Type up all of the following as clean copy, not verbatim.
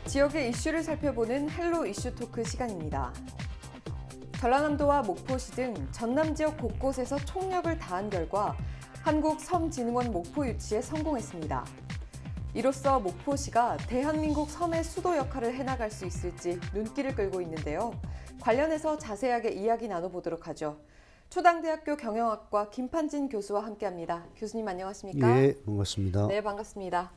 지역의 이슈를 살펴보는 헬로 이슈 토크 시간입니다. 전라남도와 목포시 등 전남 지역 곳곳에서 총력을 다한 결과 한국섬진흥원 목포 유치에 성공했습니다. 이로써 목포시가 대한민국 섬의 수도 역할을 해나갈 수 있을지 눈길을 끌고 있는데요. 관련해서 자세하게 이야기 나눠보도록 하죠. 초당대학교 경영학과 김판진 교수와 함께합니다. 교수님 안녕하십니까? 네, 반갑습니다. 네, 반갑습니다.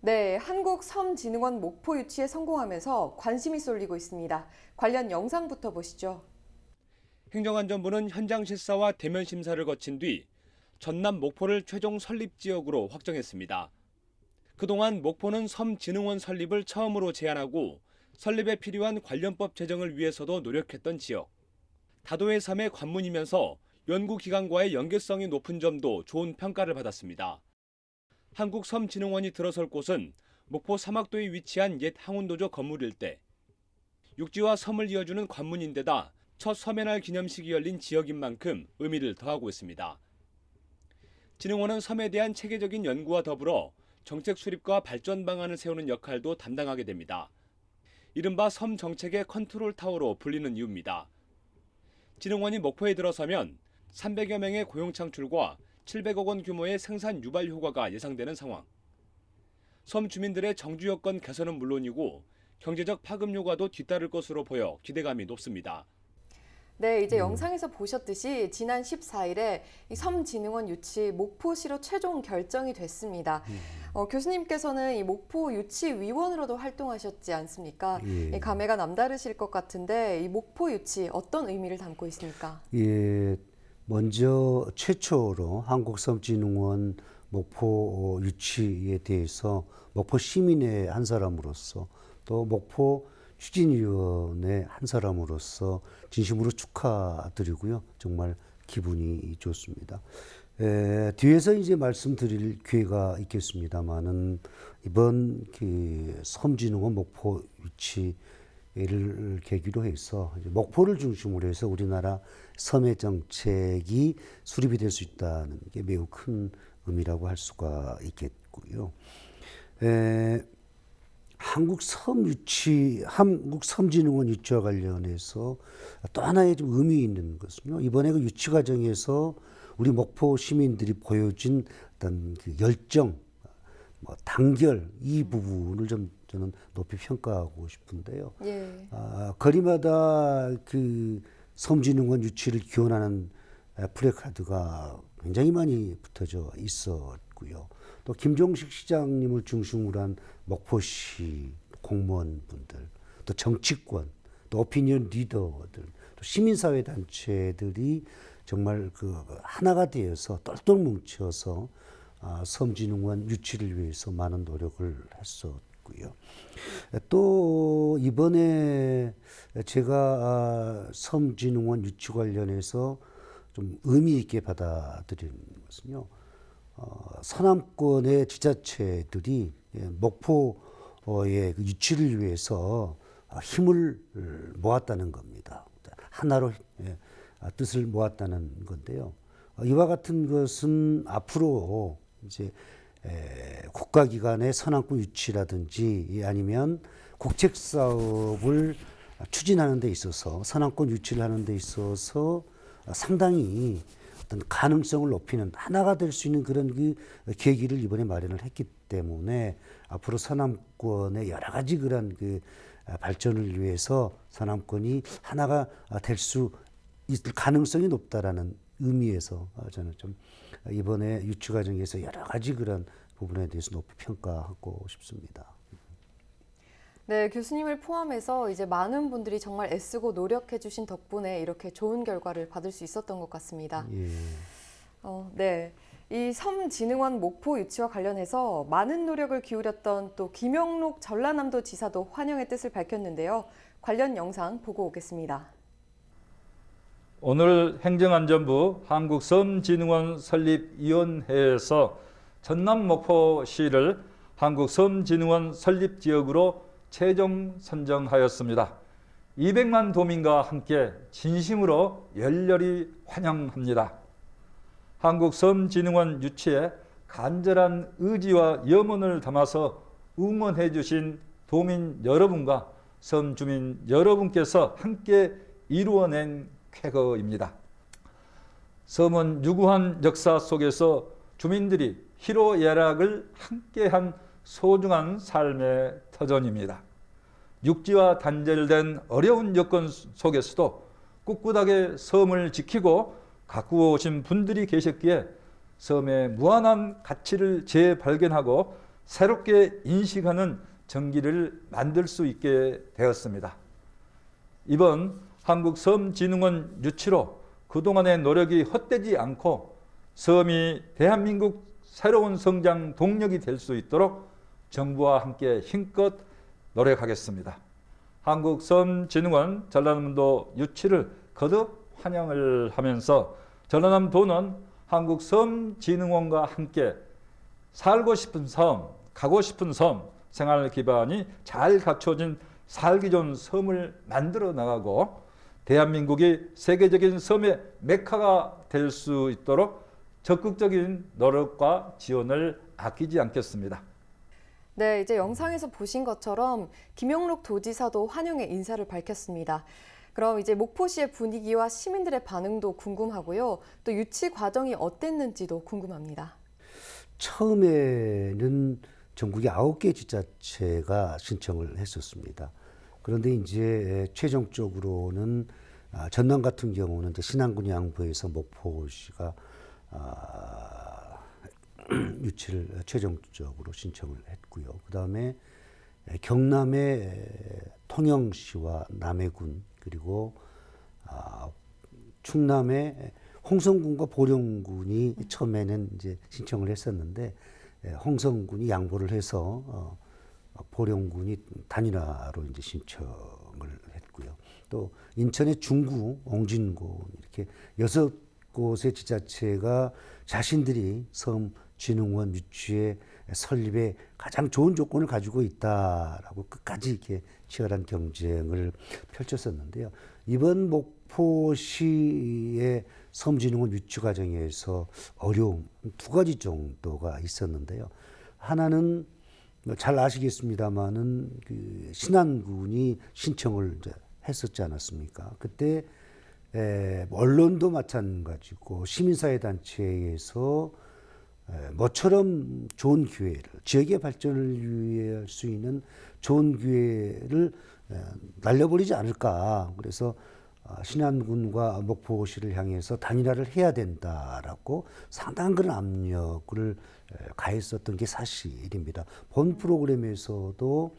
네, 한국섬진흥원 목포 유치에 성공하면서 관심이 쏠리고 있습니다. 관련 영상부터 보시죠. 행정안전부는 현장 실사와 대면 심사를 거친 뒤 전남 목포를 최종 설립 지역으로 확정했습니다. 그동안 목포는 섬진흥원 설립을 처음으로 제안하고 설립에 필요한 관련법 제정을 위해서도 노력했던 지역. 다도의 섬의 관문이면서 연구기관과의 연계성이 높은 점도 좋은 평가를 받았습니다. 한국섬진흥원이 들어설 곳은 목포 사막도에 위치한 옛 항운도조 건물 일대. 육지와 섬을 이어주는 관문인데다 첫 섬의 기념식이 열린 지역인 만큼 의미를 더하고 있습니다. 진흥원은 섬에 대한 체계적인 연구와 더불어 정책 수립과 발전 방안을 세우는 역할도 담당하게 됩니다. 이른바 섬 정책의 컨트롤 타워로 불리는 이유입니다. 진흥원이 목포에 들어서면 300여 명의 고용 창출과 700억 원 규모의 생산 유발 효과가 예상되는 상황. 섬 주민들의 정주 여건 개선은 물론이고 경제적 파급 효과도 뒤따를 것으로 보여 기대감이 높습니다. 네, 이제 영상에서 보셨듯이 지난 14일에 이 섬진흥원 유치 목포시로 최종 결정이 됐습니다. 교수님께서는 이 목포 유치위원으로도 활동하셨지 않습니까? 예. 감회가 남다르실 것 같은데 이 목포 유치 어떤 의미를 담고 있습니까? 예, 먼저 최초로 한국섬진흥원 목포 유치에 대해서 목포 시민의 한 사람으로서 또 목포 추진위원회 한 사람으로서 진심으로 축하드리고요. 정말 기분이 좋습니다. 뒤에서 이제 말씀드릴 기회가 있겠습니다만은 이번 그 섬진흥원 목포 유치를 계기로 해서 이제 목포를 중심으로 해서 우리나라 섬의 정책이 수립이 될 수 있다는 게 매우 큰 의미라고 할 수가 있겠고요. 한국섬진흥원 유치와 관련해서 또 하나의 좀 의미 있는 것은요. 이번에 그 유치 과정에서 우리 목포 시민들이 보여준 어떤 그 열정, 단결 이 부분을 좀 저는 높이 평가하고 싶은데요. 예. 거리마다 그 섬진흥원 유치를 기원하는 플래카드가 굉장히 많이 붙어져 있었고요. 또 김종식 시장님을 중심으로 한 목포시 공무원분들, 또 정치권, 또 오피니언 리더들, 또 시민사회 단체들이 정말 그 하나가 되어서 똘똘 뭉쳐서 섬진흥원 유치를 위해서 많은 노력을 했었고요. 또 이번에 제가 섬진흥원 유치 관련해서 좀 의미 있게 받아들이는 것은요. 서남권의 지자체들이 목포의 그 유치를 위해서 힘을 모았다는 겁니다. 하나로 뜻을 모았다는 건데요. 이와 같은 것은 앞으로 이제 국가기관의 서남권 유치라든지 아니면 국책 사업을 추진하는 데 있어서 서남권 유치를 하는 데 있어서 상당히 어떤 가능성을 높이는 하나가 될 수 있는 그런 그 계기를 이번에 마련을 했기 때문에 앞으로 서남권의 여러 가지 그런 그 발전을 위해서 서남권이 하나가 될 수 있을 가능성이 높다라는 의미에서 저는 좀 이번에 유치 과정에서 여러 가지 그런 부분에 대해서 높이 평가하고 싶습니다. 네, 교수님을 포함해서 이제 많은 분들이 정말 애쓰고 노력해 주신 덕분에 이렇게 좋은 결과를 받을 수 있었던 것 같습니다. 예. 네. 이 섬진흥원 목포 유치와 관련해서 많은 노력을 기울였던 또 김영록 전라남도 지사도 환영의 뜻을 밝혔는데요. 관련 영상 보고 오겠습니다. 오늘 행정안전부 한국섬진흥원 설립위원회에서 전남 목포시를 한국섬진흥원 설립지역으로 최종 선정하였습니다. 200만 도민과 함께 진심으로 열렬히 환영합니다. 한국섬진흥원 유치에 간절한 의지와 염원을 담아서 응원해 주신 도민 여러분과 섬 주민 여러분께서 함께 이루어낸 쾌거입니다. 섬은 유구한 역사 속에서 주민들이 희로애락을 함께한 소중한 삶의 터전입니다. 육지와 단절된 어려운 여건 속에서도 꿋꿋하게 섬을 지키고 가꾸어 오신 분들이 계셨기에 섬의 무한한 가치를 재발견하고 새롭게 인식하는 전기를 만들 수 있게 되었습니다. 이번 한국섬진흥원 유치로 그동안의 노력이 헛되지 않고 섬이 대한민국 새로운 성장 동력이 될 수 있도록 정부와 함께 힘껏 노력하겠습니다. 한국섬진흥원 전라남도 유치를 거듭 환영을 하면서 전라남도는 한국섬진흥원과 함께 살고 싶은 섬, 가고 싶은 섬, 생활 기반이 잘 갖춰진 살기 좋은 섬을 만들어 나가고 대한민국이 세계적인 섬의 메카가 될 수 있도록 적극적인 노력과 지원을 아끼지 않겠습니다. 네, 이제 영상에서 보신 것처럼 김영록 도지사도 환영의 인사를 밝혔습니다. 그럼 이제 목포시의 분위기와 시민들의 반응도 궁금하고요. 또 유치 과정이 어땠는지도 궁금합니다. 처음에는 전국에 9개 지자체가 신청을 했었습니다. 그런데 이제 최종적으로는 전남 같은 경우는 이제 신안군이 양보해서 목포시가 유치를 최종적으로 신청을 했고요. 그 다음에 경남의 통영시와 남해군 그리고 충남의 홍성군과 보령군이 처음에는 이제 신청을 했었는데 홍성군이 양보를 해서 보령군이 단일화로 이제 신청을 했고요. 또 인천의 중구, 옹진군 이렇게 6곳의 지자체가 자신들이 섬진흥원 유치의 설립에 가장 좋은 조건을 가지고 있다라고 끝까지 이렇게 치열한 경쟁을 펼쳤었는데요. 이번 목포시의 섬진흥원 유치 과정에서 어려움 2가지 정도가 있었는데요. 하나는 잘 아시겠습니다만은 그 신안군이 신청을 이제 했었지 않았습니까? 그때 언론도 마찬가지고 시민사회 단체에서 모처럼 좋은 기회를 지역의 발전을 위할 수 있는 좋은 기회를 날려버리지 않을까. 그래서 신안군과 목포시를 향해서 단일화를 해야 된다라고 상당한 그런 압력을 가했었던 게 사실입니다. 본 프로그램에서도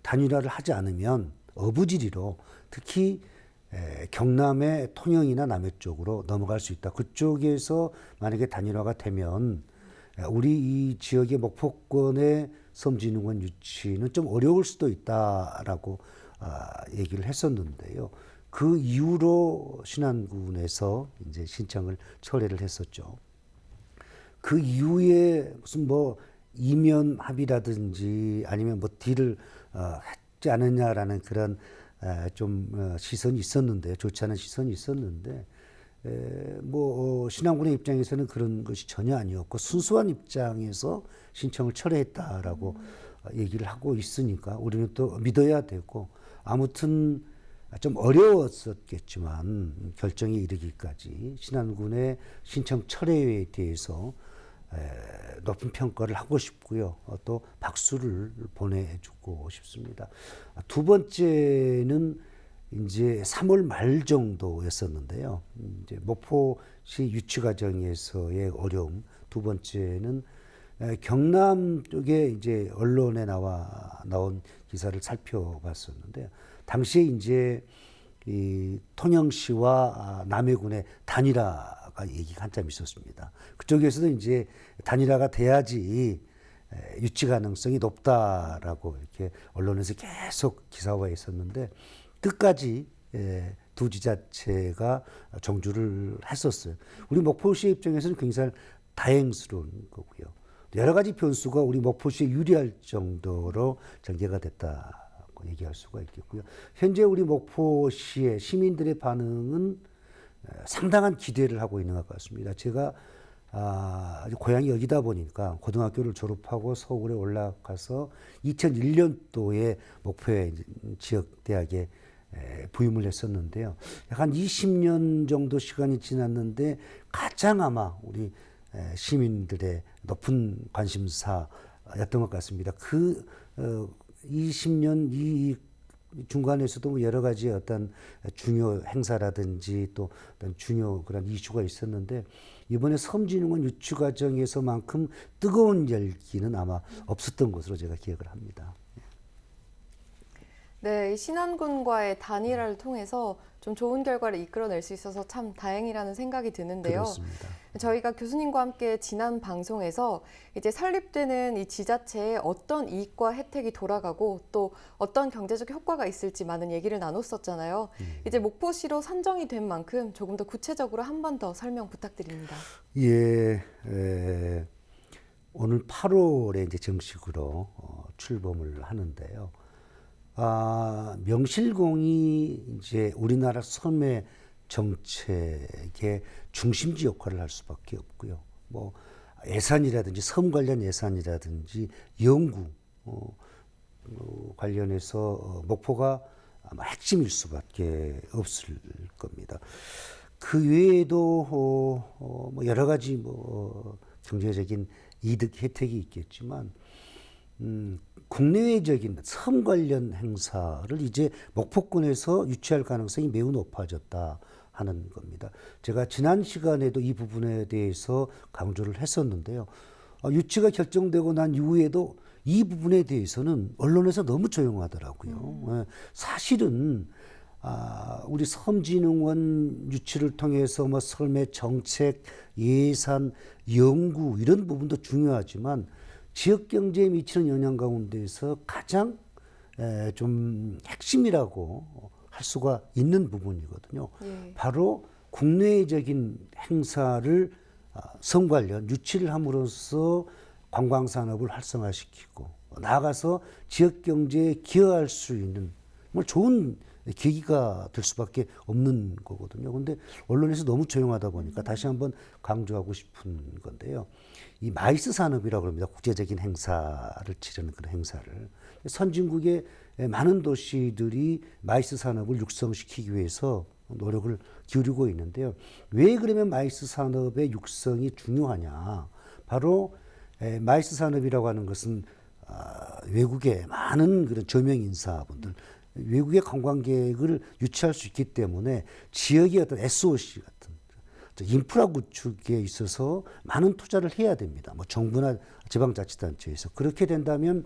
단일화를 하지 않으면 어부지리로 특히 경남의 통영이나 남해 쪽으로 넘어갈 수 있다. 그쪽에서 만약에 단일화가 되면 우리 이 지역의 목포권의 섬진흥원 유치는 좀 어려울 수도 있다라고 얘기를 했었는데요. 그 이후로 신안군에서 이제 신청을 철회를 했었죠. 그 이후에 무슨 뭐 이면 합의라든지 아니면 뭐 딜을 했지 않느냐라는 그런 좀 시선이 있었는데 좋지 않은 시선이 있었는데 뭐 신안군의 입장에서는 그런 것이 전혀 아니었고 순수한 입장에서 신청을 철회했다라고 얘기를 하고 있으니까 우리는 또 믿어야 되고 아무튼 좀 어려웠었겠지만 결정에 이르기까지 신안군의 신청 철회에 대해서 높은 평가를 하고 싶고요. 또 박수를 보내주고 싶습니다. 2번째는 이제 3월 말 정도였었는데요. 이제 목포시 유치 과정에서의 어려움. 2번째는 경남 쪽에 이제 언론에 나온 기사를 살펴봤었는데 당시에 이제 이 통영시와 남해군의 단일화가 얘기가 한참 있었습니다. 그쪽에서도 이제 단일화가 돼야지 유치 가능성이 높다라고 이렇게 언론에서 계속 기사화했었는데 끝까지 2 지자체가 정주를 했었어요. 우리 목포시 입장에서는 굉장히 다행스러운 거고요. 여러 가지 변수가 우리 목포시에 유리할 정도로 전개가 됐다고 얘기할 수가 있겠고요. 현재 우리 목포시의 시민들의 반응은 상당한 기대를 하고 있는 것 같습니다. 제가 고향이 여기다 보니까 고등학교를 졸업하고 서울에 올라가서 2001년도에 목포의 지역 대학에 부임을 했었는데요. 약 한 20년 정도 시간이 지났는데 가장 아마 우리 시민들의 높은 관심사였던 것 같습니다. 그 20년 이 중간에서도 여러 가지 어떤 중요 행사라든지 또 어떤 중요 그런 이슈가 있었는데 이번에 섬진흥원 유치 과정에서만큼 뜨거운 열기는 아마 없었던 것으로 제가 기억을 합니다. 네, 이 신안군과의 단일화를 통해서 좀 좋은 결과를 이끌어낼 수 있어서 참 다행이라는 생각이 드는데요. 그렇습니다. 저희가 교수님과 함께 지난 방송에서 이제 설립되는 이 지자체에 어떤 이익과 혜택이 돌아가고 또 어떤 경제적 효과가 있을지 많은 얘기를 나눴었잖아요. 이제 목포시로 선정이 된 만큼 조금 더 구체적으로 한 번 더 설명 부탁드립니다. 예, 오늘 8월에 이제 정식으로 출범을 하는데요. 명실공히 이제 우리나라 섬의 정책의 중심지 역할을 할 수밖에 없고요. 뭐 예산이라든지 섬 관련 예산이라든지 연구 관련해서 목포가 아마 핵심일 수밖에 없을 겁니다. 그 외에도 뭐 여러 가지 뭐 경제적인 이득 혜택이 있겠지만 국내외적인 섬 관련 행사를 이제 목포권에서 유치할 가능성이 매우 높아졌다 하는 겁니다. 제가 지난 시간에도 이 부분에 대해서 강조를 했었는데요. 유치가 결정되고 난 이후에도 이 부분에 대해서는 언론에서 너무 조용하더라고요. 사실은 우리 섬진흥원 유치를 통해서 뭐 섬의 정책, 예산, 연구 이런 부분도 중요하지만 지역 경제에 미치는 영향 가운데서 가장 좀 핵심이라고 할 수가 있는 부분이거든요. 예. 바로 국내적인 행사를 섬 관련 유치를 함으로써 관광 산업을 활성화시키고 나아가서 지역 경제에 기여할 수 있는 정말 좋은 계기가 될 수밖에 없는 거거든요. 근데 언론에서 너무 조용하다 보니까 다시 한번 강조하고 싶은 건데요. 이 마이스 산업이라고 합니다. 국제적인 행사를 치르는 그런 행사를. 선진국의 많은 도시들이 마이스 산업을 육성시키기 위해서 노력을 기울이고 있는데요. 왜 그러면 마이스 산업의 육성이 중요하냐? 바로 마이스 산업이라고 하는 것은 외국의 많은 그런 저명 인사분들, 외국의 관광객을 유치할 수 있기 때문에 지역의 어떤 SOC 같은 인프라 구축에 있어서 많은 투자를 해야 됩니다. 뭐 정부나 지방자치단체에서 그렇게 된다면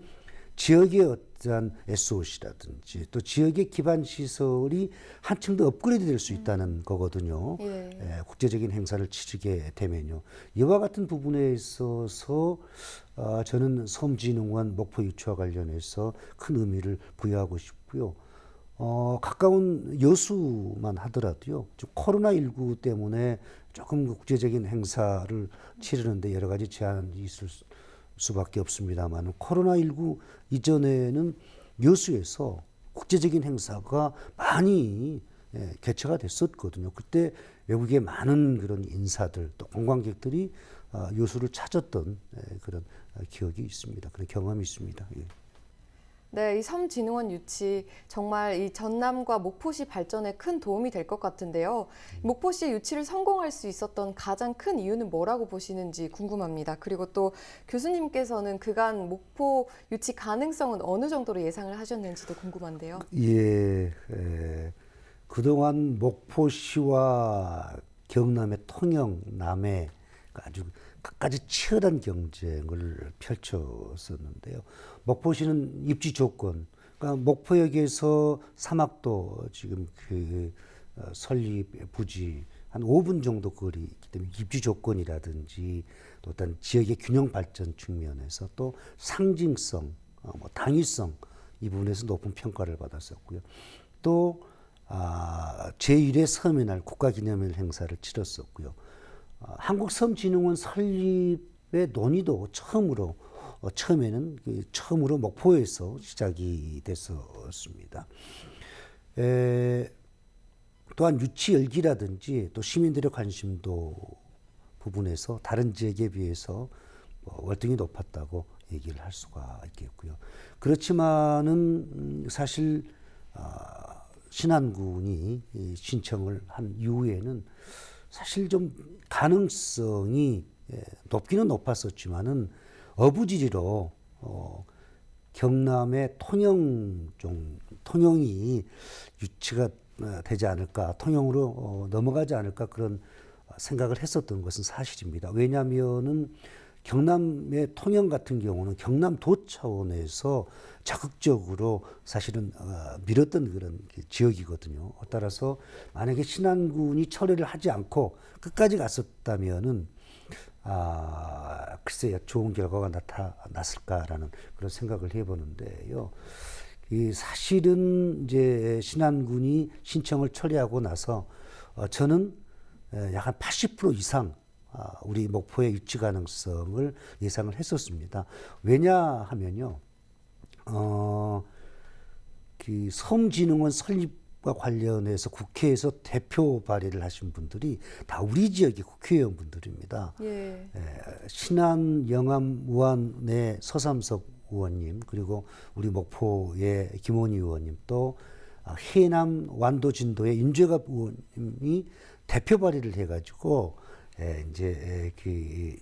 지역의 어떠한 SOC라든지 또 지역의 기반 시설이 한층 더 업그레이드 될 수 있다는 거거든요. 예. 국제적인 행사를 치르게 되면요. 이와 같은 부분에 있어서 저는 섬진흥원 목포 유치와 관련해서 큰 의미를 부여하고 싶고요. 가까운 여수만 하더라도요. 코로나19 때문에 조금 국제적인 행사를 치르는데 여러 가지 제한이 있을 수밖에 없습니다만 코로나19 이전에는 여수에서 국제적인 행사가 많이 개최가 됐었거든요. 그때 외국의 많은 그런 인사들 또 관광객들이 여수를 찾았던 그런 기억이 있습니다. 그런 경험이 있습니다. 예. 네, 이 섬진흥원 유치 정말 이 전남과 목포시 발전에 큰 도움이 될 것 같은데요. 목포시 유치를 성공할 수 있었던 가장 큰 이유는 뭐라고 보시는지 궁금합니다. 그리고 또 교수님께서는 그간 목포 유치 가능성은 어느 정도로 예상을 하셨는지도 궁금한데요. 예, 그동안 목포시와 경남의 통영, 남해 아주 끝까지 치열한 경쟁을 펼쳤었는데요. 목포시는 입지 조건, 그러니까 목포역에서 사막도 지금 그 설립 부지 한 5분 정도 거리 있기 때문에 입지 조건이라든지 또 어떤 지역의 균형 발전 측면에서 또 상징성, 뭐 당위성 이 부분에서 높은 평가를 받았었고요. 또 제1회 섬의 날 국가기념일 행사를 치렀었고요. 한국섬진흥원 설립의 논의도 처음에는 처음으로 목포에서 시작이 됐었습니다. 또한 유치 열기라든지 또 시민들의 관심도 부분에서 다른 지역에 비해서 월등히 높았다고 얘기를 할 수가 있겠고요. 그렇지만은 사실 신안군이 신청을 한 이후에는 사실 좀 가능성이 높기는 높았었지만은 어부지리로 경남의 통영이 유치가 되지 않을까, 통영으로 넘어가지 않을까 그런 생각을 했었던 것은 사실입니다. 왜냐하면은 경남의 통영 같은 경우는 경남도 차원에서 적극적으로 사실은 밀었던 그런 지역이거든요. 따라서 만약에 신안군이 철회를 하지 않고 끝까지 갔었다면은 글쎄요, 좋은 결과가 나타났을까라는 그런 생각을 해보는데요. 이 사실은 이제 신안군이 신청을 처리하고 나서 저는 약 한 80% 이상 우리 목포의 유치 가능성을 예상을 했었습니다. 왜냐하면요, 그 섬진흥원 설립과 관련해서 국회에서 대표 발의를 하신 분들이 다 우리 지역의 국회의원분들입니다. 예. 신안 영암 우안의 서삼석 의원님, 그리고 우리 목포의 김원희 의원님, 또 해남 완도 진도의 윤재갑 의원님이 대표 발의를 해가지고 이제 그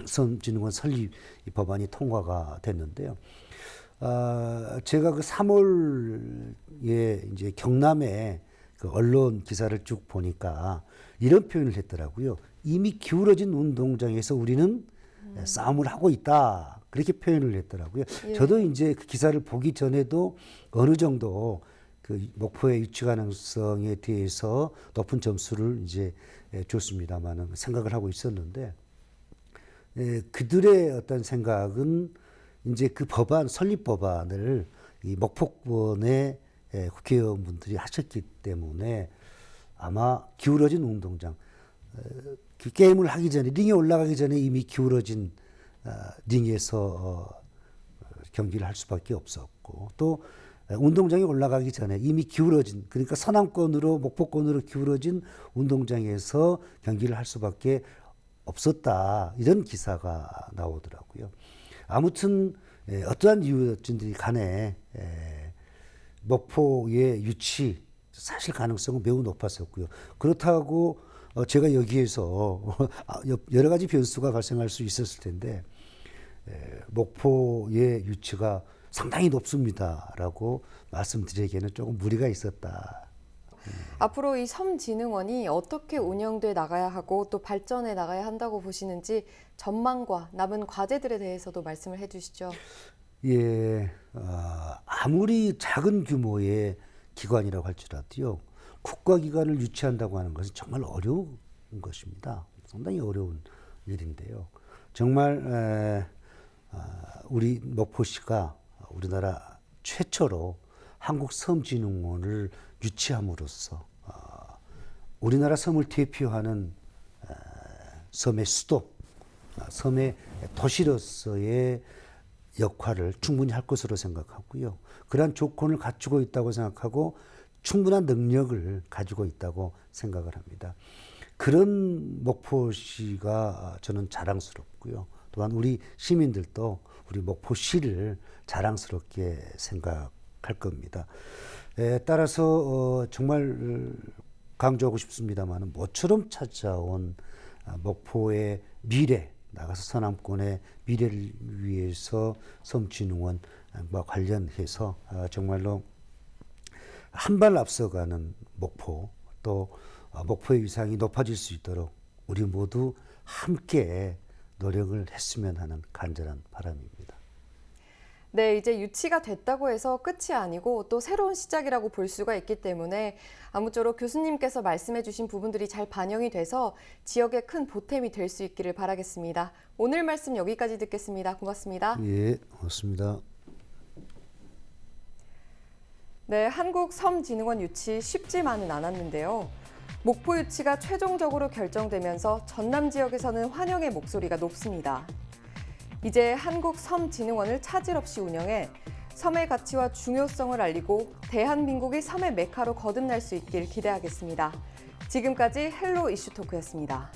섬진흥원 설립 법안이 통과가 됐는데요. 제가 그 3월에 이제 경남의 그 언론 기사를 쭉 보니까 이런 표현을 했더라고요. 이미 기울어진 운동장에서 우리는 싸움을 하고 있다. 그렇게 표현을 했더라고요. 예. 저도 이제 그 기사를 보기 전에도 어느 정도 그 목포의 유치 가능성에 대해서 높은 점수를 이제 줬습니다만은 생각을 하고 있었는데, 그들의 어떤 생각은 이제 그 법안, 설립 법안을 이 목포권의 국회의원분들이 하셨기 때문에 아마 기울어진 운동장, 그 게임을 하기 전에, 링에 올라가기 전에 이미 기울어진 링에서 경기를 할 수밖에 없었고, 또 운동장에 올라가기 전에 이미 기울어진, 그러니까 서남권으로, 목포권으로 기울어진 운동장에서 경기를 할 수밖에 없었다. 이런 기사가 나오더라고요. 아무튼 어떠한 이유였든지 간에 목포의 유치 사실 가능성은 매우 높았었고요. 그렇다고 제가 여기에서 여러 가지 변수가 발생할 수 있었을 텐데 목포의 유치가 상당히 높습니다라고 말씀드리기에는 조금 무리가 있었다. 앞으로 이 섬진흥원이 어떻게 운영돼 나가야 하고 또 발전해 나가야 한다고 보시는지 전망과 남은 과제들에 대해서도 말씀을 해주시죠. 예, 아무리 작은 규모의 기관이라고 할지라도요, 국가기관을 유치한다고 하는 것은 정말 어려운 것입니다. 상당히 어려운 일인데요. 정말 우리 목포시가 우리나라 최초로 한국섬진흥원을 유치함으로써 우리나라 섬을 대표하는 섬의 수도, 섬의 도시로서의 역할을 충분히 할 것으로 생각하고요. 그러한 조건을 갖추고 있다고 생각하고 충분한 능력을 가지고 있다고 생각을 합니다. 그런 목포시가 저는 자랑스럽고요. 또한 우리 시민들도 우리 목포시를 자랑스럽게 생각할 겁니다. 따라서 정말 강조하고 싶습니다만 모처럼 찾아온 목포의 미래, 나가서 서남권의 미래를 위해서 섬진흥원과 관련해서 정말로 한 발 앞서가는 목포, 또 목포의 위상이 높아질 수 있도록 우리 모두 함께 노력을 했으면 하는 간절한 바람입니다. 네, 이제 유치가 됐다고 해서 끝이 아니고 또 새로운 시작이라고 볼 수가 있기 때문에 아무쪼록 교수님께서 말씀해 주신 부분들이 잘 반영이 돼서 지역에 큰 보탬이 될 수 있기를 바라겠습니다. 오늘 말씀 여기까지 듣겠습니다. 고맙습니다. 예, 고맙습니다. 네, 한국섬진흥원 유치 쉽지만은 않았는데요. 목포 유치가 최종적으로 결정되면서 전남 지역에서는 환영의 목소리가 높습니다. 이제 한국섬진흥원을 차질 없이 운영해 섬의 가치와 중요성을 알리고 대한민국이 섬의 메카로 거듭날 수 있길 기대하겠습니다. 지금까지 헬로 이슈토크였습니다.